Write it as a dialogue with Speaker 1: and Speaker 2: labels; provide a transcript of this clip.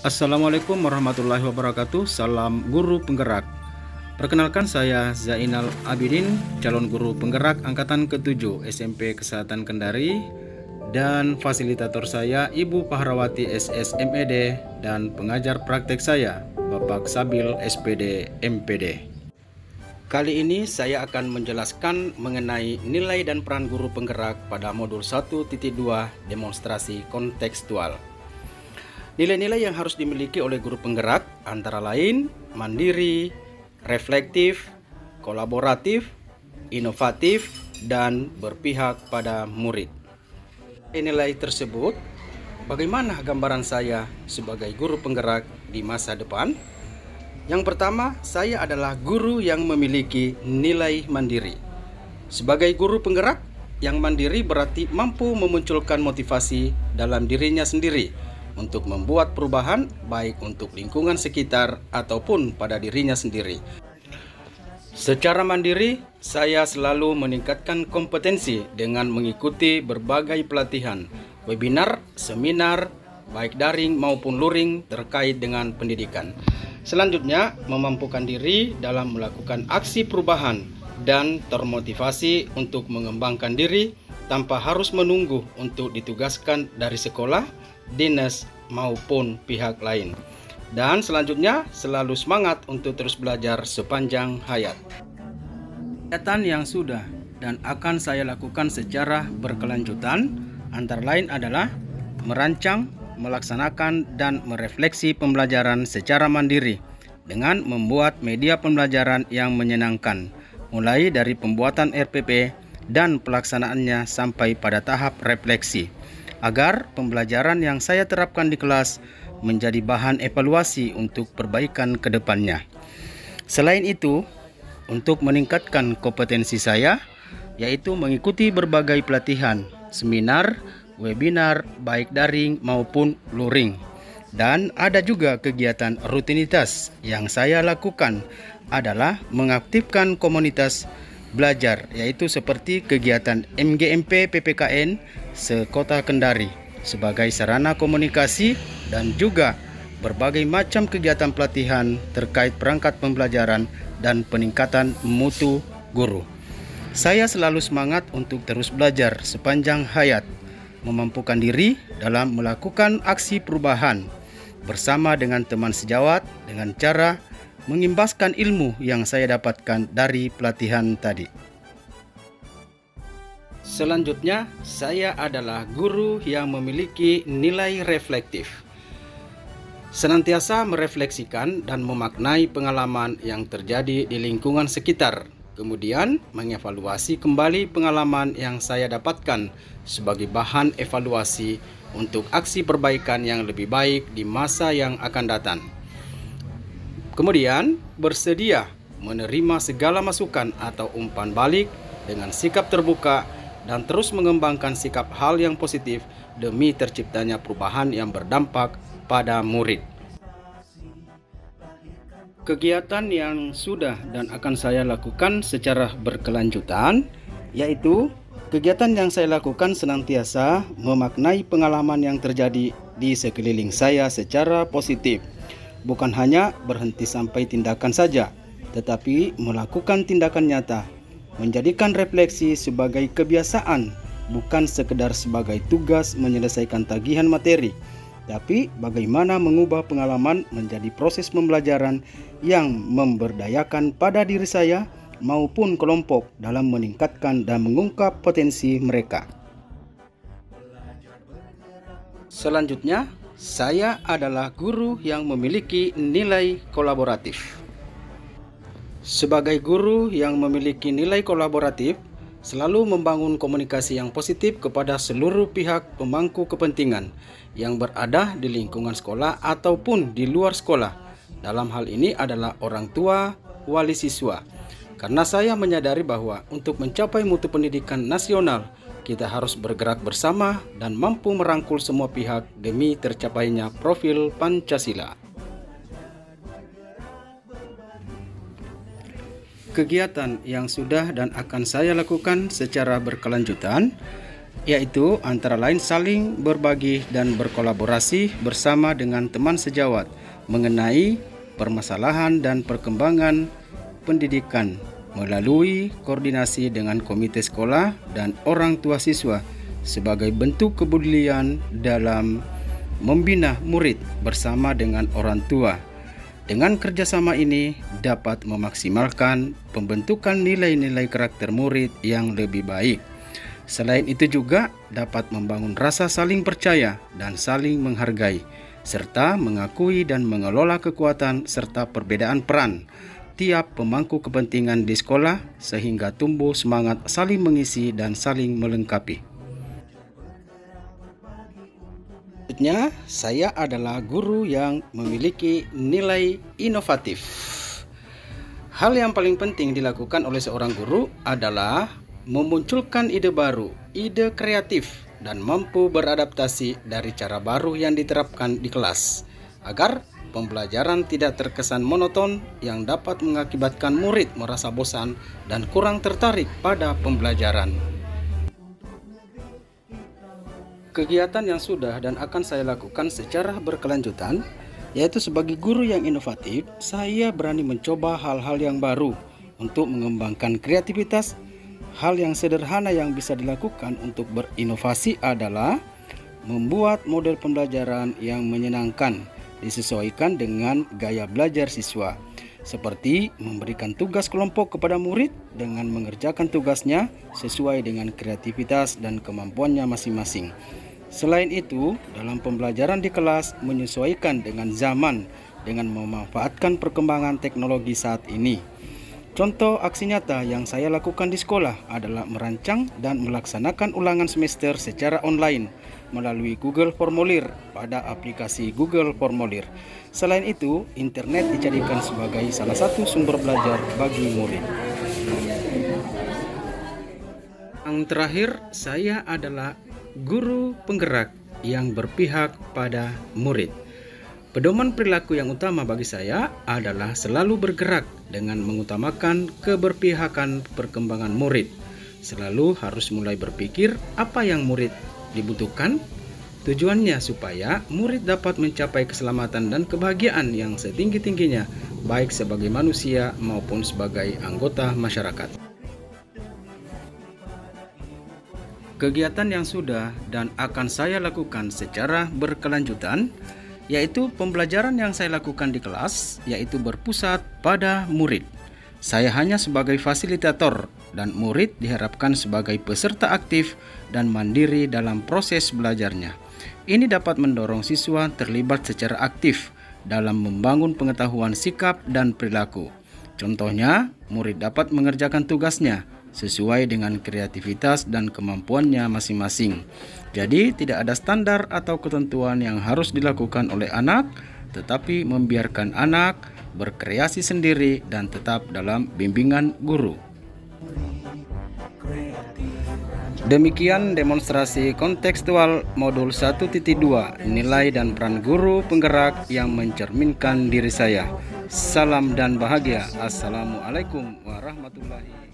Speaker 1: Assalamualaikum warahmatullahi wabarakatuh. Salam guru penggerak. Perkenalkan, saya Zainal Abidin, calon guru penggerak angkatan ke-7 SMP Kesehatan Kendari, dan fasilitator saya Ibu Pahrawati SS MED, dan pengajar praktek saya Bapak Sabil SPD MPD. Kali ini saya akan menjelaskan mengenai nilai dan peran guru penggerak pada modul 1.2 demonstrasi kontekstual. Nilai-nilai yang harus dimiliki oleh guru penggerak antara lain mandiri, reflektif, kolaboratif, inovatif, dan berpihak pada murid. Nilai tersebut, bagaimana gambaran saya sebagai guru penggerak di masa depan? Yang pertama, saya adalah guru yang memiliki nilai mandiri. Sebagai guru penggerak yang mandiri berarti mampu memunculkan motivasi dalam dirinya sendiri untuk membuat perubahan baik untuk lingkungan sekitar ataupun pada dirinya sendiri. Secara mandiri, saya selalu meningkatkan kompetensi dengan mengikuti berbagai pelatihan, webinar, seminar, baik daring maupun luring terkait dengan pendidikan. Selanjutnya, memampukan diri dalam melakukan aksi perubahan dan termotivasi untuk mengembangkan diri tanpa harus menunggu untuk ditugaskan dari sekolah, dinas, maupun pihak lain. Dan selanjutnya, selalu semangat untuk terus belajar sepanjang hayat. Kegiatan yang sudah dan akan saya lakukan secara berkelanjutan antara lain adalah merancang, melaksanakan, dan merefleksi pembelajaran secara mandiri dengan membuat media pembelajaran yang menyenangkan, mulai dari pembuatan RPP dan pelaksanaannya sampai pada tahap refleksi, agar pembelajaran yang saya terapkan di kelas menjadi bahan evaluasi untuk perbaikan ke depannya. Selain itu, untuk meningkatkan kompetensi saya, yaitu mengikuti berbagai pelatihan, seminar, webinar, baik daring maupun luring. Dan ada juga kegiatan rutinitas yang saya lakukan adalah mengaktifkan komunitas belajar, yaitu seperti kegiatan MGMP PPKN sekota Kendari sebagai sarana komunikasi dan juga berbagai macam kegiatan pelatihan terkait perangkat pembelajaran dan peningkatan mutu guru. Saya selalu semangat untuk terus belajar sepanjang hayat, memampukan diri dalam melakukan aksi perubahan bersama dengan teman sejawat dengan cara mengimbaskan ilmu yang saya dapatkan dari pelatihan tadi. Selanjutnya, saya adalah guru yang memiliki nilai reflektif. Senantiasa merefleksikan dan memaknai pengalaman yang terjadi di lingkungan sekitar, kemudian mengevaluasi kembali pengalaman yang saya dapatkan sebagai bahan evaluasi untuk aksi perbaikan yang lebih baik di masa yang akan datang. Kemudian, bersedia menerima segala masukan atau umpan balik dengan sikap terbuka dan terus mengembangkan sikap hal yang positif demi terciptanya perubahan yang berdampak pada murid. Kegiatan yang sudah dan akan saya lakukan secara berkelanjutan, yaitu kegiatan yang saya lakukan senantiasa memaknai pengalaman yang terjadi di sekeliling saya secara positif. Bukan hanya berhenti sampai tindakan saja, tetapi melakukan tindakan nyata, menjadikan refleksi sebagai kebiasaan, bukan sekedar sebagai tugas menyelesaikan tagihan materi, tapi bagaimana mengubah pengalaman menjadi proses pembelajaran yang memberdayakan pada diri saya maupun kelompok dalam meningkatkan dan mengungkap potensi mereka. Selanjutnya, saya adalah guru yang memiliki nilai kolaboratif. Sebagai guru yang memiliki nilai kolaboratif, selalu membangun komunikasi yang positif kepada seluruh pihak pemangku kepentingan yang berada di lingkungan sekolah ataupun di luar sekolah. Dalam hal ini adalah orang tua, wali siswa. Karena saya menyadari bahwa untuk mencapai mutu pendidikan nasional, kita harus bergerak bersama dan mampu merangkul semua pihak demi tercapainya profil Pancasila. Kegiatan yang sudah dan akan saya lakukan secara berkelanjutan yaitu antara lain saling berbagi dan berkolaborasi bersama dengan teman sejawat mengenai permasalahan dan perkembangan pendidikan melalui koordinasi dengan komite sekolah dan orang tua siswa sebagai bentuk kepedulian dalam membina murid bersama dengan orang tua. Dengan kerjasama ini dapat memaksimalkan pembentukan nilai-nilai karakter murid yang lebih baik. Selain itu juga dapat membangun rasa saling percaya dan saling menghargai, serta mengakui dan mengelola kekuatan serta perbedaan peran tiap pemangku kepentingan di sekolah sehingga tumbuh semangat saling mengisi dan saling melengkapi. Selanjutnya, saya adalah guru yang memiliki nilai inovatif. Hal yang paling penting dilakukan oleh seorang guru adalah memunculkan ide baru, ide kreatif, dan mampu beradaptasi dari cara baru yang diterapkan di kelas, agar pembelajaran tidak terkesan monoton yang dapat mengakibatkan murid merasa bosan dan kurang tertarik pada pembelajaran. Kegiatan yang sudah dan akan saya lakukan secara berkelanjutan, yaitu sebagai guru yang inovatif, saya berani mencoba hal-hal yang baru untuk mengembangkan kreativitas. Hal yang sederhana yang bisa dilakukan untuk berinovasi adalah membuat model pembelajaran yang menyenangkan, disesuaikan dengan gaya belajar siswa, seperti memberikan tugas kelompok kepada murid dengan mengerjakan tugasnya sesuai dengan kreativitas dan kemampuannya masing-masing. Selain itu, dalam pembelajaran di kelas menyesuaikan dengan zaman dengan memanfaatkan perkembangan teknologi saat ini. Contoh aksi nyata yang saya lakukan di sekolah adalah merancang dan melaksanakan ulangan semester secara online melalui Google Formulir pada aplikasi Google Formulir. Selain itu, internet dijadikan sebagai salah satu sumber belajar bagi murid. Yang terakhir, saya adalah guru penggerak yang berpihak pada murid. Pedoman perilaku yang utama bagi saya adalah selalu bergerak dengan mengutamakan keberpihakan perkembangan murid. Selalu harus mulai berpikir apa yang murid dibutuhkan. Tujuannya supaya murid dapat mencapai keselamatan dan kebahagiaan yang setinggi-tingginya, baik sebagai manusia maupun sebagai anggota masyarakat. Kegiatan yang sudah dan akan saya lakukan secara berkelanjutan, yaitu pembelajaran yang saya lakukan di kelas, yaitu berpusat pada murid. Saya hanya sebagai fasilitator dan murid diharapkan sebagai peserta aktif dan mandiri dalam proses belajarnya. Ini dapat mendorong siswa terlibat secara aktif dalam membangun pengetahuan sikap dan perilaku. Contohnya, murid dapat mengerjakan tugasnya sesuai dengan kreativitas dan kemampuannya masing-masing. Jadi tidak ada standar atau ketentuan yang harus dilakukan oleh anak, tetapi membiarkan anak berkreasi sendiri dan tetap dalam bimbingan guru. Demikian demonstrasi kontekstual modul 1.2 nilai dan peran guru penggerak yang mencerminkan diri saya. Salam dan bahagia. Assalamualaikum warahmatullahi wabarakatuh.